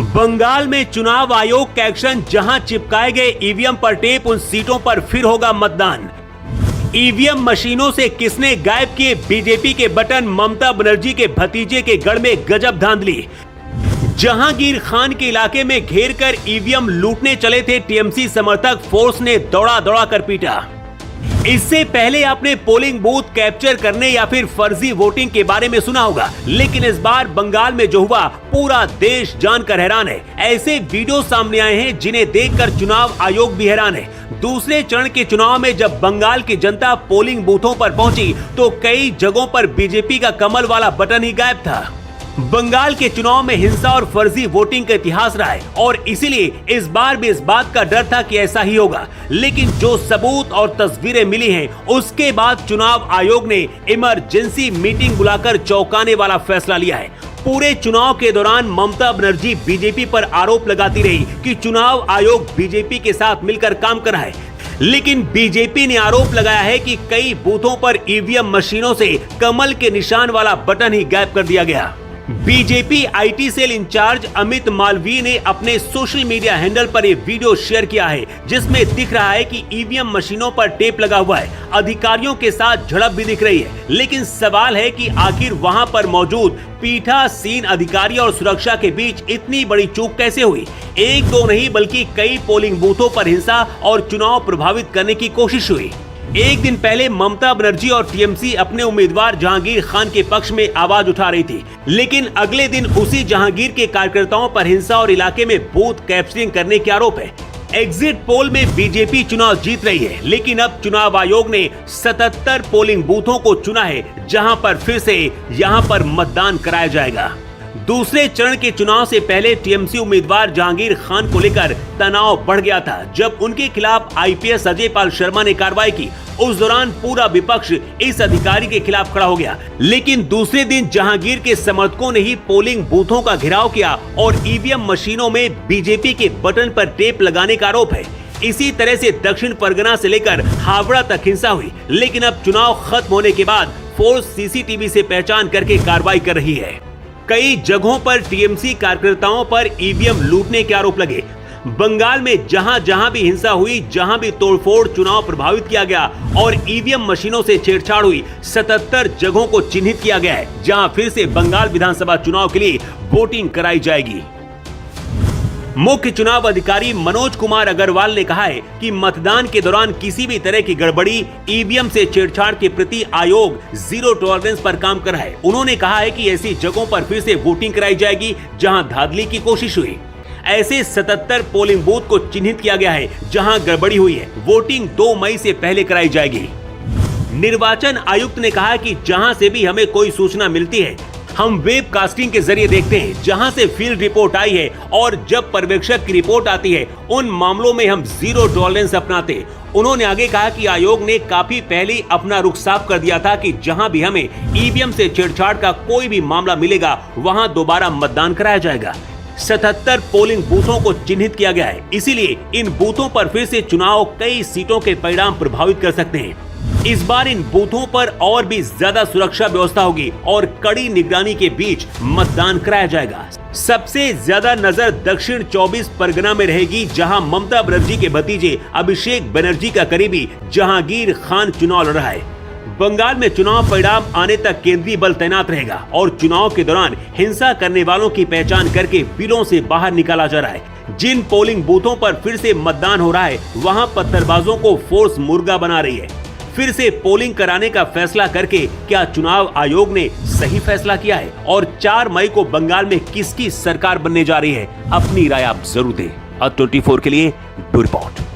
बंगाल में चुनाव आयोग का एक्शन, जहां चिपकाए गए ईवीएम पर टेप, उन सीटों पर फिर होगा मतदान। ईवीएम मशीनों से किसने गायब किए बीजेपी के बटन, ममता बनर्जी के भतीजे के गढ़ में गजब धांधली। जहांगीर खान के इलाके में घेर कर ईवीएम लूटने चले थे टीएमसी समर्थक, फोर्स ने दौड़ा दौड़ा कर पीटा। इससे पहले आपने पोलिंग बूथ कैप्चर करने या फिर फर्जी वोटिंग के बारे में सुना होगा, लेकिन इस बार बंगाल में जो हुआ पूरा देश जानकर हैरान है। ऐसे वीडियो सामने आए हैं जिन्हें देखकर चुनाव आयोग भी हैरान है। दूसरे चरण के चुनाव में जब बंगाल की जनता पोलिंग बूथों पर पहुंची तो कई जगहों पर बीजेपी का कमल वाला बटन ही गायब था। बंगाल के चुनाव में हिंसा और फर्जी वोटिंग का इतिहास रहा है और इसीलिए इस बार भी इस बात का डर था कि ऐसा ही होगा, लेकिन जो सबूत और तस्वीरें मिली हैं उसके बाद चुनाव आयोग ने इमरजेंसी मीटिंग बुलाकर चौंकाने वाला फैसला लिया है। पूरे चुनाव के दौरान ममता बनर्जी बीजेपी पर आरोप लगाती रही कि चुनाव आयोग बीजेपी के साथ मिलकर काम कर रहा है, लेकिन बीजेपी ने आरोप लगाया है कि कई बूथों पर ईवीएम मशीनों से कमल के निशान वाला बटन ही गायब कर दिया गया। BJP IT cell incharge Amit Malviya ने अपने सोशल मीडिया हैंडल पर एक वीडियो शेयर किया है जिसमें दिख रहा है कि ईवीएम मशीनों पर टेप लगा हुआ है। अधिकारियों के साथ झड़प भी दिख रही है, लेकिन सवाल है कि आखिर वहां पर मौजूद पीठासीन अधिकारी और सुरक्षा के बीच इतनी बड़ी चूक कैसे हुई। एक दो नहीं बल्कि कई पोलिंग बूथों पर हिंसा और चुनाव प्रभावित करने की कोशिश हुई। एक दिन पहले ममता बनर्जी और टीएमसी अपने उम्मीदवार जहांगीर खान के पक्ष में आवाज उठा रही थी, लेकिन अगले दिन उसी जहांगीर के कार्यकर्ताओं पर हिंसा और इलाके में बूथ कैप्चरिंग करने के आरोप है। एग्जिट पोल में बीजेपी चुनाव जीत रही है, लेकिन अब चुनाव आयोग ने 77 पोलिंग बूथों को चुना है जहां पर फिर से यहां पर मतदान कराया जाएगा। दूसरे चरण के चुनाव से पहले टीएमसी उम्मीदवार जहांगीर खान को लेकर तनाव बढ़ गया था। जब उनके खिलाफ आईपीएस अजय पाल शर्मा ने कार्रवाई की, उस दौरान पूरा विपक्ष इस अधिकारी के खिलाफ खड़ा हो गया, लेकिन दूसरे दिन जहांगीर के समर्थकों ने ही पोलिंग बूथों का घेराव किया और ईवीएम मशीनों में बीजेपी के बटन पर टेप लगाने का आरोप है। इसी तरह से दक्षिण परगना से लेकर हावड़ा तक हिंसा हुई, लेकिन अब चुनाव खत्म होने के बाद फोर्स सीसीटीवी से पहचान करके कार्रवाई कर रही है। कई जगहों पर टीएमसी कार्यकर्ताओं पर ईवीएम लूटने के आरोप लगे। बंगाल में जहां जहां भी हिंसा हुई, जहां भी तोड़फोड़, चुनाव प्रभावित किया गया और ईवीएम मशीनों से छेड़छाड़ हुई, 77 जगहों को चिन्हित किया गया है जहां फिर से बंगाल विधानसभा चुनाव के लिए वोटिंग कराई जाएगी। मुख्य चुनाव अधिकारी मनोज कुमार अग्रवाल ने कहा है कि मतदान के दौरान किसी भी तरह की गड़बड़ी, ईवीएम से छेड़छाड़ के प्रति आयोग जीरो टॉलरेंस पर काम कर रहा है। उन्होंने कहा है कि ऐसी जगहों पर फिर से वोटिंग कराई जाएगी जहां धांधली की कोशिश हुई। ऐसे 77 पोलिंग बूथ को चिन्हित किया गया है जहां गड़बड़ी हुई है। वोटिंग 2 मई से पहले कराई जाएगी। निर्वाचन आयुक्त ने कहा कि जहां से भी हमें कोई सूचना मिलती है हम वेबकास्टिंग के जरिए देखते हैं, जहां से फील्ड रिपोर्ट आई है और जब पर्यवेक्षक की रिपोर्ट आती है उन मामलों में हम जीरो टॉलरेंस अपनाते हैं। उन्होंने आगे कहा कि आयोग ने काफी पहले अपना रुख साफ कर दिया था कि जहां भी हमें ईवीएम से छेड़छाड़ का कोई भी मामला मिलेगा वहां दोबारा मतदान कराया जाएगा। 77 पोलिंग बूथों को चिन्हित किया गया है, इसीलिए इन बूथों पर फिर से चुनाव कई सीटों के परिणाम प्रभावित कर सकते हैं। इस बार इन बूथों पर और भी ज्यादा सुरक्षा व्यवस्था होगी और कड़ी निगरानी के बीच मतदान कराया जाएगा। सबसे ज्यादा नजर दक्षिण 24 परगना में रहेगी, जहां ममता बनर्जी के भतीजे अभिषेक बनर्जी का करीबी जहांगीर खान चुनाव लड़ रहा है। बंगाल में चुनाव परिणाम आने तक केंद्रीय बल तैनात रहेगा और चुनाव के दौरान हिंसा करने वालों की पहचान करके बिलों से बाहर निकाला जा रहा है। जिन पोलिंग बूथों पर फिर से मतदान हो रहा है वहां पत्थरबाजों को फोर्स मुर्गा बना रही है। फिर से पोलिंग कराने का फैसला करके क्या चुनाव आयोग ने सही फैसला किया है और 4 मई को बंगाल में किसकी सरकार बनने जा रही है? अपनी राय आप जरूर दें। At 24 के लिए ब्यूरो रिपोर्ट।